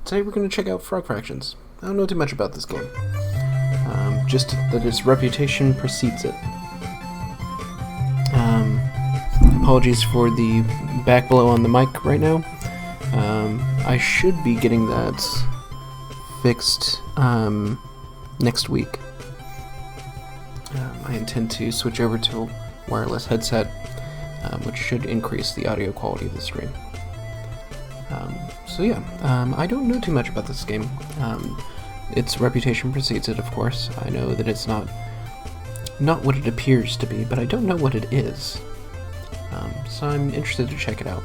Today we're going to check out Frog Fractions. I don't know too much about this game. Just that its reputation precedes it. Apologies for the back blow on the mic right now. I should be getting that fixed next week. I intend to switch over to a wireless headset, which should increase the audio quality of the stream. So yeah, I don't know too much about this game. Its reputation precedes it, of course. I know that it's not what it appears to be, but I don't know what it is. So I'm interested to check it out.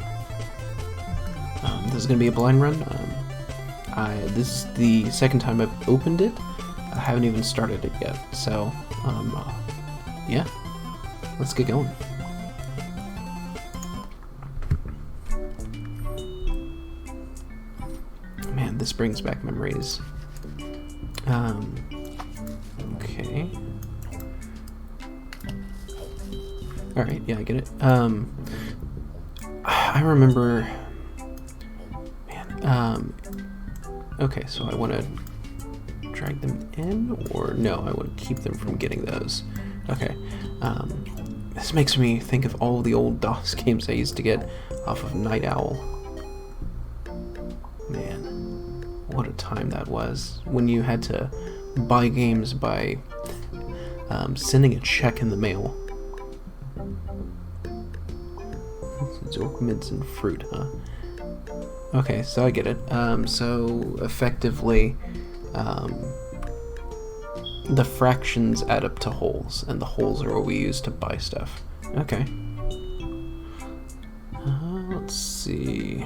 This is going to be a blind run. This is the second time I've opened it. I haven't even started it yet, so yeah, let's get going. Man, this brings back memories. Okay. Alright, yeah, I get it. I remember... Man, okay, so I want to drag them in, or no, I want to keep them from getting those. Okay, this makes me think of all the old DOS games I used to get off of Night Owl. Man, what a time that was, when you had to buy games by sending a check in the mail. Zorkmids and fruit, huh? Okay, so I get it. So effectively, the fractions add up to wholes, and the wholes are what we use to buy stuff. Okay. Let's see.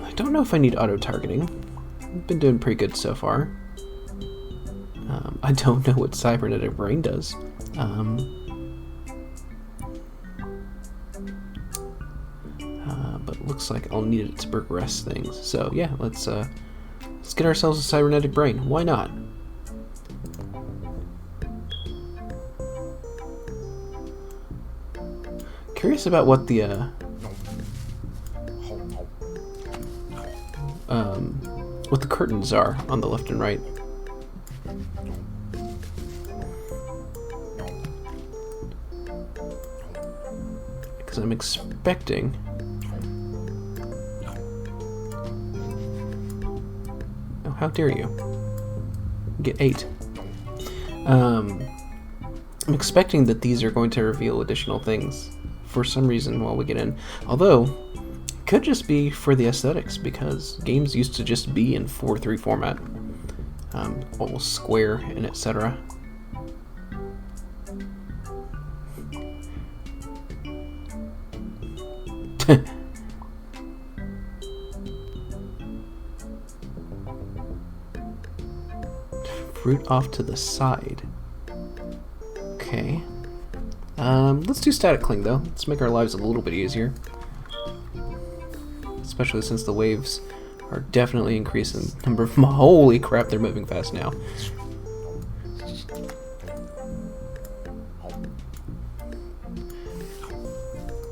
I don't know if I need auto-targeting. I've been doing pretty good so far. I don't know what Cybernetic Brain does. But looks like I'll need it to progress things. So yeah, let's get ourselves a Cybernetic Brain. Why not? Curious about what the curtains are on the left and right. Because I'm expecting... Oh, how dare you. Get 8. I'm expecting that these are going to reveal additional things for some reason while we get in. Although, it could just be for the aesthetics, because games used to just be in 4:3 format. All square and etc. Fruit off to the side. Okay. Let's do static cling though. Let's make our lives a little bit easier. Especially since the waves are definitely increasing the number of... Holy crap, they're moving fast now.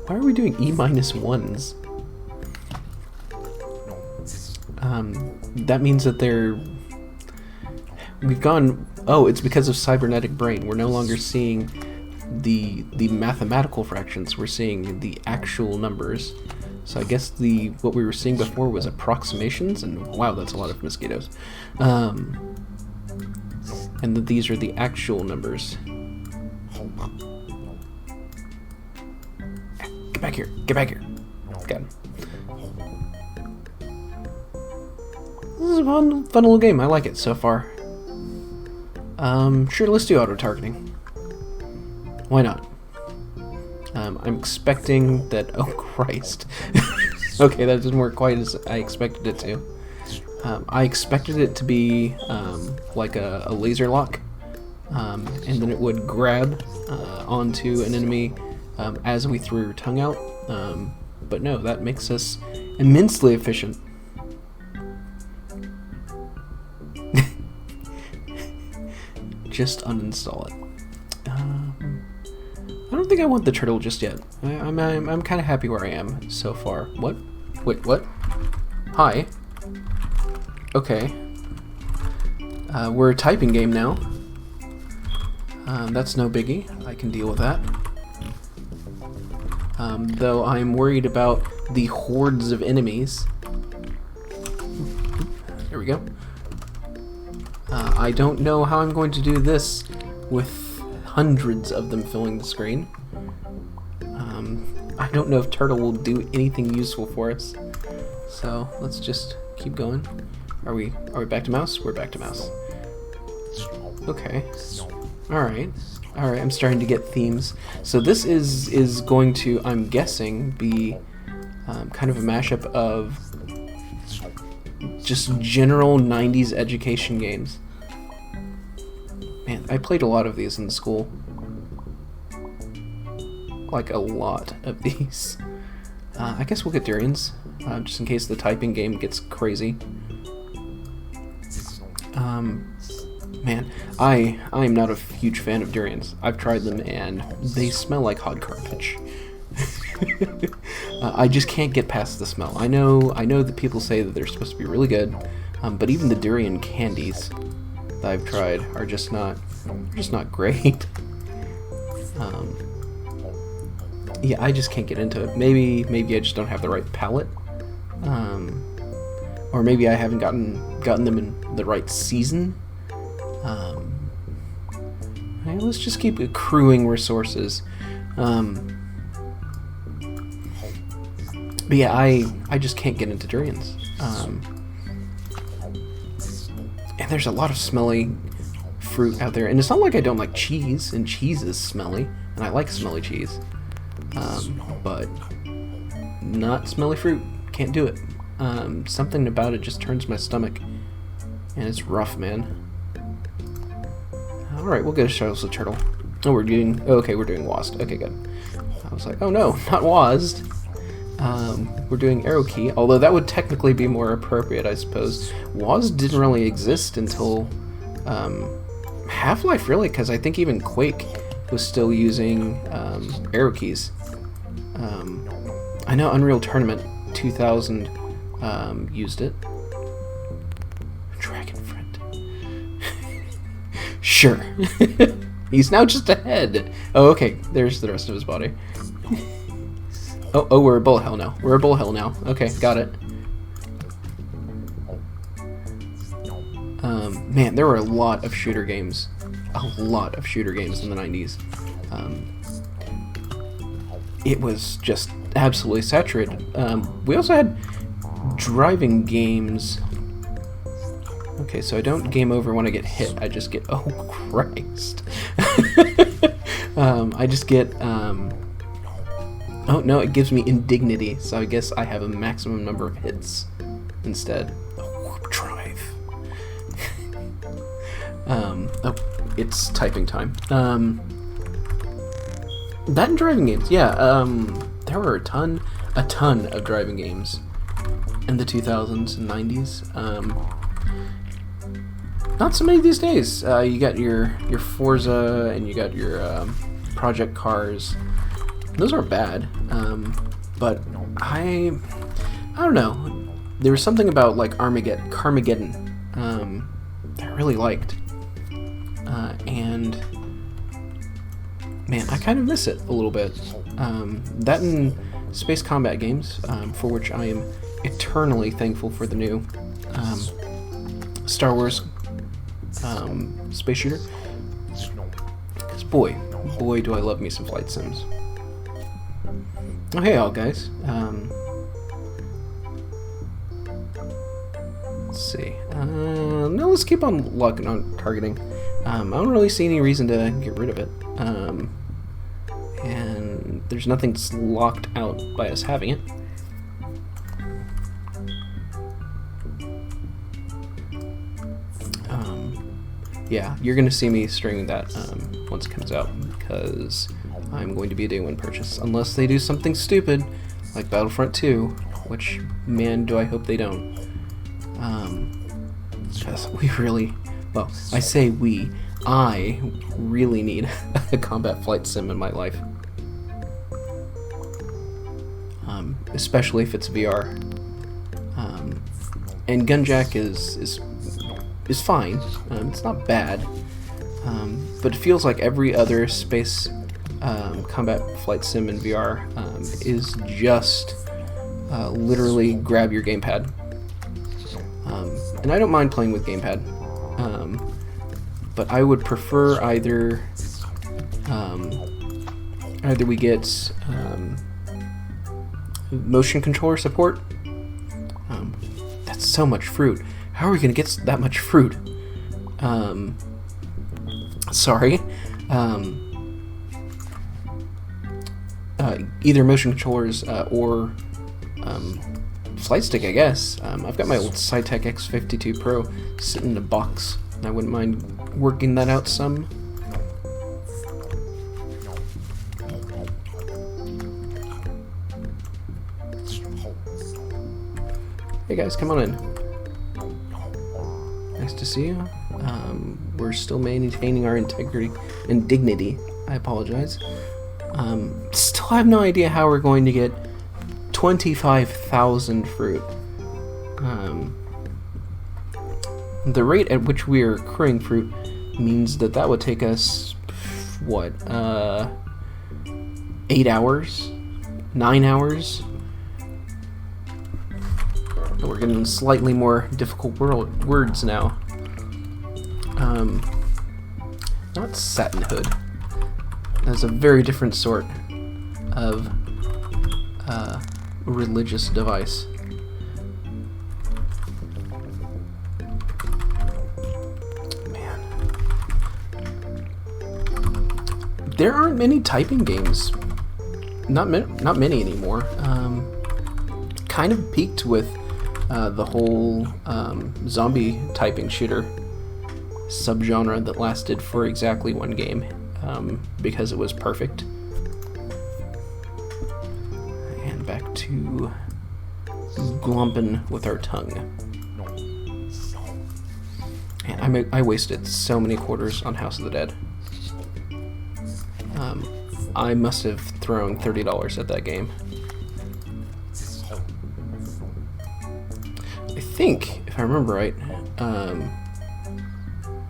Why are we doing E-1s? That means that they're... We've gone... Oh, it's because of Cybernetic Brain. We're no longer seeing the mathematical fractions. We're seeing the actual numbers. So I guess what we were seeing before was approximations, and wow, that's a lot of mosquitoes. And that these are the actual numbers. Get back here! Get back here! Got him. This is a fun little game. I like it so far. Sure, let's do auto-targeting. Why not? I'm expecting that... Oh, Christ. Okay, that didn't work quite as I expected it to. I expected it to be like a laser lock, and then it would grab onto an enemy as we threw your tongue out. But no, that makes us immensely efficient. Just uninstall it. I don't think I want the turtle just yet. I'm kind of happy where I am so far. What? Wait, what? Hi. Okay. We're a typing game now. That's no biggie. I can deal with that. Though I'm worried about the hordes of enemies. There we go. I don't know how I'm going to do this with hundreds of them filling the screen. I don't know if Turtle will do anything useful for us. So let's just keep going. Are we back to mouse? We're back to mouse. Okay. Alright. Alright, I'm starting to get themes. So this is going to, I'm guessing, be kind of a mashup of just general 90s education games. Man, I played a lot of these in school. Like a lot of these. I guess we'll get Durians, just in case the typing game gets crazy. Man, I am not a huge fan of durians. I've tried them and they smell like hot garbage. I just can't get past the smell. I know that people say that they're supposed to be really good, but even the durian candies that I've tried are just not great. Yeah, I just can't get into it. Maybe I just don't have the right palate, or maybe I haven't gotten them in the right season. Right, let's just keep accruing resources. But yeah, I just can't get into durians. And there's a lot of smelly fruit out there, and it's not like I don't like cheese, and cheese is smelly, and I like smelly cheese. But not smelly fruit. Can't do it. Something about it just turns my stomach, and it's rough, man. Alright, we'll get a Shadows of Turtle. Oh, we're doing WASD. Okay, good. I was like, oh no, not WASD. We're doing Arrow Key, although that would technically be more appropriate, I suppose. WASD didn't really exist until Half-Life, really, because I think even Quake was still using arrow keys. I know Unreal Tournament 2000 used it. Dragon friend. Sure. He's now just a head. Oh, okay. There's the rest of his body. Oh, we're a bullet hell now. We're a bullet hell now. Okay, got it. Man, there were a lot of shooter games. A lot of shooter games in the 90s. It was just absolutely saturated. We also had driving games. Okay, so I don't game over when I get hit. I just get... Oh, Christ. I just get... Oh, no, it gives me indignity, so I guess I have a maximum number of hits instead. Oh, warp drive. Oh, it's typing time. That and driving games, yeah. There were a ton of driving games in the 2000s and 90s. Not so many these days. You got your Forza and you got your Project Cars. Those aren't bad, but I don't know. There was something about like Carmageddon that I really liked, and man, I kind of miss it a little bit. That and space combat games, for which I am eternally thankful for the new Star Wars space shooter. Because boy, do I love me some flight sims. Oh, hey all guys. Let's see. No, let's keep on locking on targeting. I don't really see any reason to get rid of it. And there's nothing locked out by us having it. Yeah, you're gonna see me streaming that once it comes out, because I'm going to be a day one purchase, unless they do something stupid like Battlefront 2, which, man, do I hope they don't. Because we really, well, I say we, I really need a combat flight sim in my life. Especially if it's VR. and Gunjack is fine. It's not bad, but it feels like every other space combat flight sim in VR is just literally grab your gamepad. And I don't mind playing with gamepad, but I would prefer either we get motion controller support. That's so much fruit. How are we gonna get that much fruit? Sorry. Either motion controllers or flight stick, I guess. I've got my old Cytec X52 Pro sitting in a box, and I wouldn't mind working that out some. Hey guys, come on in. Nice to see you. We're still maintaining our integrity and dignity. I apologize. Still have no idea how we're going to get 25,000 fruit. The rate at which we are accruing fruit means that would take us, what, 8 hours? 9 hours? We're getting slightly more difficult words now. Not satin hood. That's a very different sort of religious device. Man. There aren't many typing games. Not many anymore. Kind of peaked with the whole zombie typing shooter subgenre that lasted for exactly one game because it was perfect. And back to glomping with our tongue. And I wasted so many quarters on House of the Dead. I must have thrown $30 at that game. I think, if I remember right,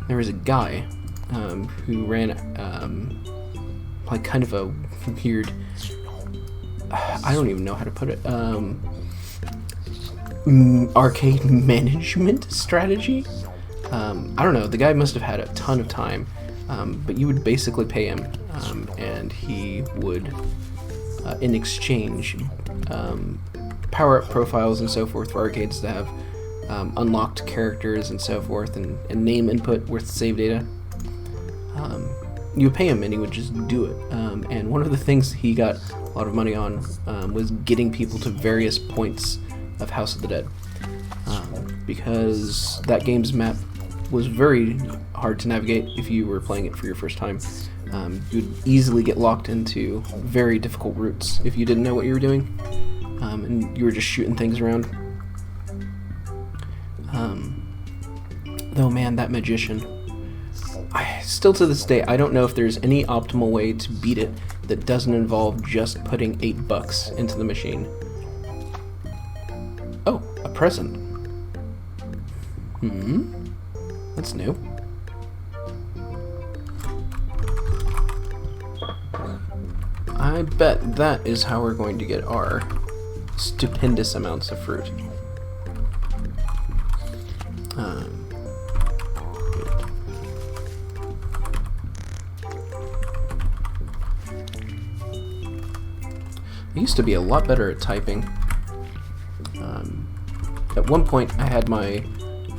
there was a guy who ran like kind of a weird, I don't even know how to put it, arcade management strategy. I don't know, the guy must have had a ton of time, but you would basically pay him, and he would, in exchange, power up profiles and so forth for arcades to have unlocked characters and so forth, and name input with save data. You would pay him and he would just do it. And one of the things he got a lot of money on was getting people to various points of House of the Dead. Because that game's map was very hard to navigate if you were playing it for your first time. You'd easily get locked into very difficult routes if you didn't know what you were doing. And you were just shooting things around. Though man, that magician. Still to this day, I don't know if there's any optimal way to beat it that doesn't involve just putting $8 into the machine. Oh, a present. That's new. I bet that is how we're going to get our stupendous amounts of fruit. I used to be a lot better at typing. At one point, I had my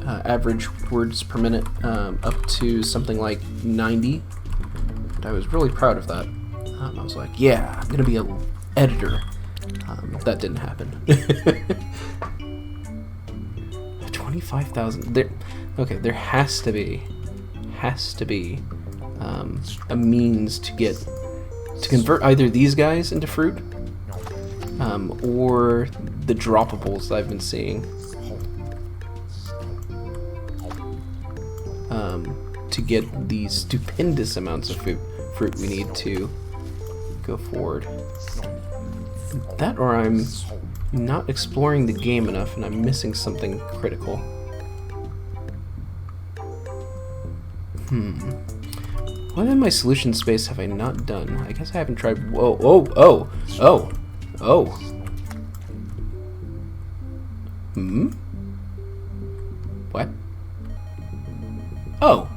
average words per minute up to something like 90, and I was really proud of that. I was like, yeah, I'm gonna be an editor. That didn't happen. 25,000. Okay, there has to be a means to convert either these guys into fruit, or the droppables that I've been seeing, to get these stupendous amounts of fruit we need to go forward. That, or I'm not exploring the game enough and I'm missing something critical. What in my solution space have I not done? I guess I haven't tried. Whoa, oh, oh, oh, oh. What? Oh.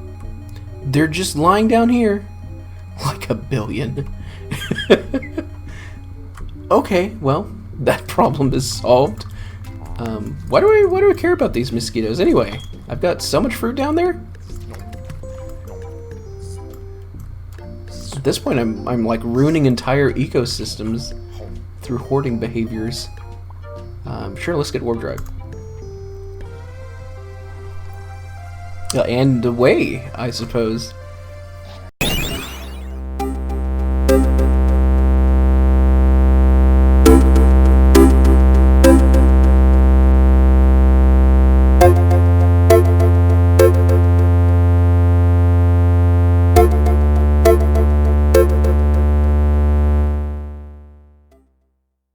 They're just lying down here. Like a billion. Okay, well, that problem is solved. Why do I care about these mosquitoes anyway? I've got so much fruit down there. At this point, I'm like ruining entire ecosystems through hoarding behaviors. Sure, let's get warp drive. And away, I suppose.